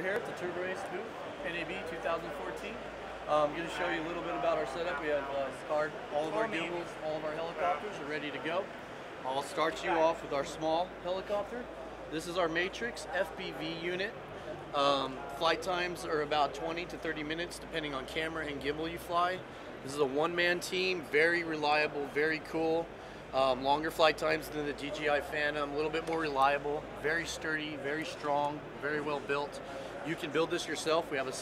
here at the Turbo Race booth, NAB 2014. I'm going to show you a little bit about our setup. We have all of our gimbals, all of our helicopters are ready to go. I'll start you off with our small helicopter. This is our Matrix FPV unit. Flight times are about 20 to 30 minutes depending on camera and gimbal you fly. This is a one-man team, very reliable, very cool. Longer flight times than the DJI Phantom, a little bit more reliable, very sturdy, very strong, very well built. You can build this yourself. We have a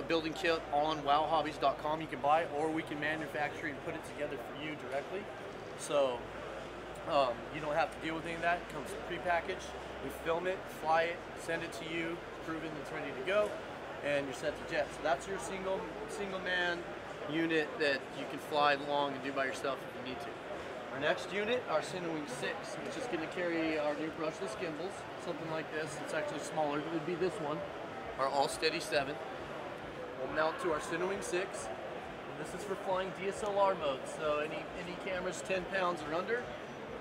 building kit on wowhobbies.com you can buy, or we can manufacture and put it together for you directly. So you don't have to deal with any of that. It comes pre-packaged. We film it, fly it, send it to you, proven it's ready to go, and you're set to jet. So that's your single man unit that you can fly along and do by yourself if you need to. Our next unit, our CINEWING 6, which is going to carry our new brushless gimbals, something like this. It's actually smaller. It would be this one, our AlllSteady 7. We'll mount to our CINEWING 6. And this is for flying DSLR mode. So any cameras 10 pounds or under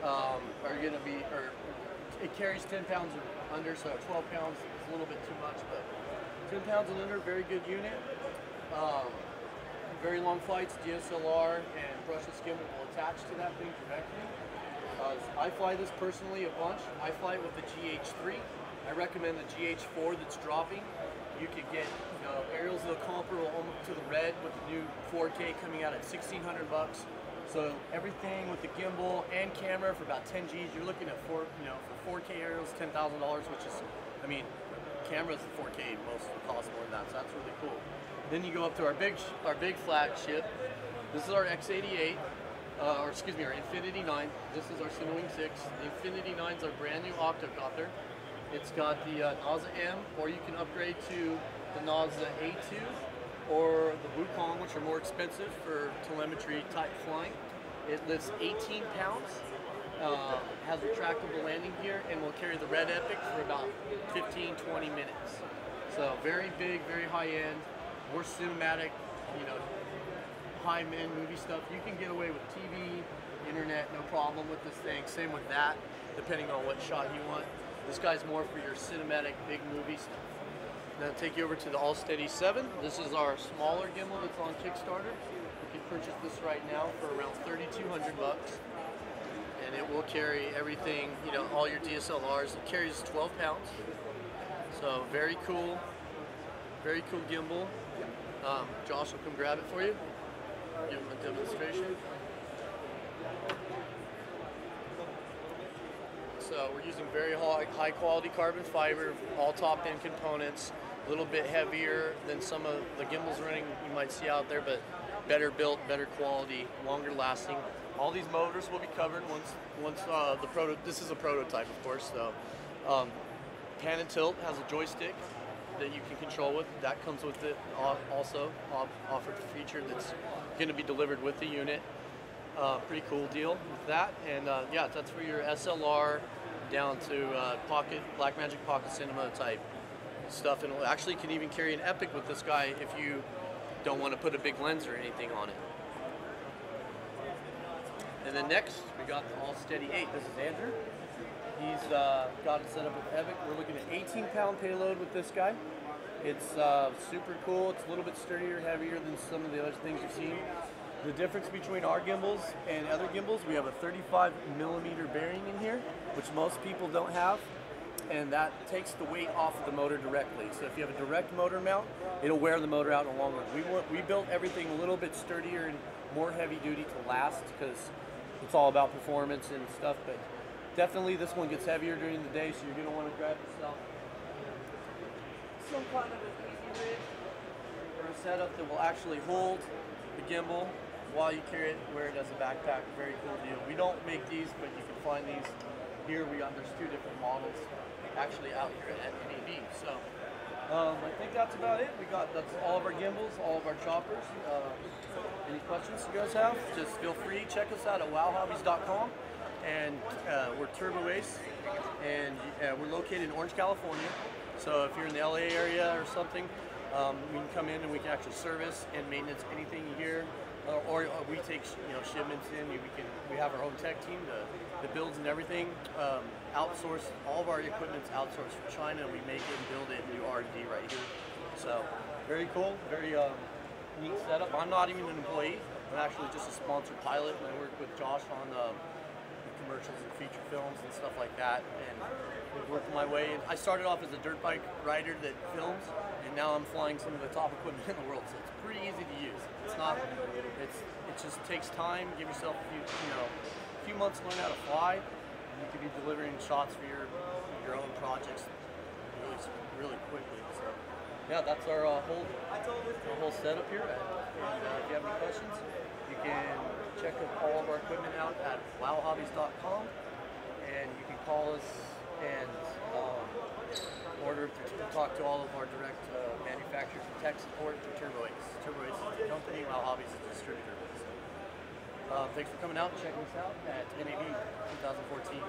are going to be, or it carries 10 pounds or under. So 12 pounds is a little bit too much, but 10 pounds and under, very good unit. Very long flights, DSLR and brushless gimbal will attach to that thing directly. I fly this personally a bunch. I fly it with the GH3. I recommend the GH4 that's dropping. You could get aerials that are comparable almost to the Red with the new 4K coming out at $1,600. So everything with the gimbal and camera for about 10 G's, you're looking at for 4K aerials, $10,000, which is, I mean, cameras at 4K most cost more than that. So that's really cool. Then you go up to our big flagship. This is our X88, or excuse me, our Infinity 9. This is our CINEWING 6. The Infinity 9 is our brand new octocopter. It's got the NASA M, or you can upgrade to the NASA A2 or the Wukong, which are more expensive for telemetry type flying. It lifts 18 pounds, has retractable landing gear, and will carry the Red Epic for about 15-20 minutes. So very big, very high end. More cinematic, high-end movie stuff. You can get away with TV, internet, no problem with this thing. Same with that, depending on what shot you want. This guy's more for your cinematic, big movie stuff. Now take you over to the AllSteady 7. This is our smaller gimbal that's on Kickstarter. You can purchase this right now for around $3,200, and it will carry everything, all your DSLRs. It carries 12 pounds, so very cool gimbal. Josh will come grab it for you. Give him a demonstration. So we're using very high quality carbon fiber, all top end components, a little bit heavier than some of the gimbals running you might see out there, but better built, better quality, longer lasting. All these motors will be covered once this is a prototype, of course. So pan and tilt has a joystick that you can control with. That comes with it also, offered feature that's going to be delivered with the unit. Pretty cool deal with that. And yeah, that's for your SLR down to Blackmagic Pocket Cinema type stuff. And it actually can even carry an Epic with this guy if you don't want to put a big lens or anything on it. And then next, we got the AllSteady 8. This is Andrew. He's got it set up with Epic. We're looking at 18-pound payload with this guy. It's super cool. It's a little bit sturdier, heavier than some of the other things you've seen. The difference between our gimbals and other gimbals, we have a 35mm bearing in here, which most people don't have, and that takes the weight off of the motor directly. So if you have a direct motor mount, it'll wear the motor out in the long run. We built everything a little bit sturdier and more heavy duty to last, because it's all about performance and stuff, but definitely this one gets heavier during the day, so you're going to want to grab yourself some kind of an easy rig or a setup that will actually hold the gimbal while you carry it, wear it as a backpack. Very cool deal. We don't make these, but you can find these here. There's two different models actually out here at NAB. So I think that's about it. That's all of our gimbals, all of our choppers. Any questions you guys have, just feel free. Check us out at wowhobbies.com. And we're Turbo Race, and we're located in Orange, California. So if you're in the LA area or something, we can come in and we can actually service and maintenance anything you hear. or we take shipments in. We have our own tech team that builds and everything. Outsource all of our equipment's outsourced from China, and we make it and build it and do R&D right here. So very cool, very neat setup. I'm not even an employee. I'm actually just a sponsored pilot, and I work with Josh on commercials and feature films and stuff like that, and working my way. And I started off as a dirt bike rider that films, and now I'm flying some of the top equipment in the world. So it's pretty easy to use. It's not. It just takes time. Give yourself a few months to learn how to fly, and you can be delivering shots for your own projects really quickly. So yeah, that's our whole setup here. And if you have any questions, you can check all of our equipment out at wowhobbies.com, and you can call us and order to talk to all of our direct manufacturers and tech support through Turbo Ace. Turbo Ace is the company, Wow Hobbies is the distributor. So, thanks for coming out and checking us out at NAB 2014.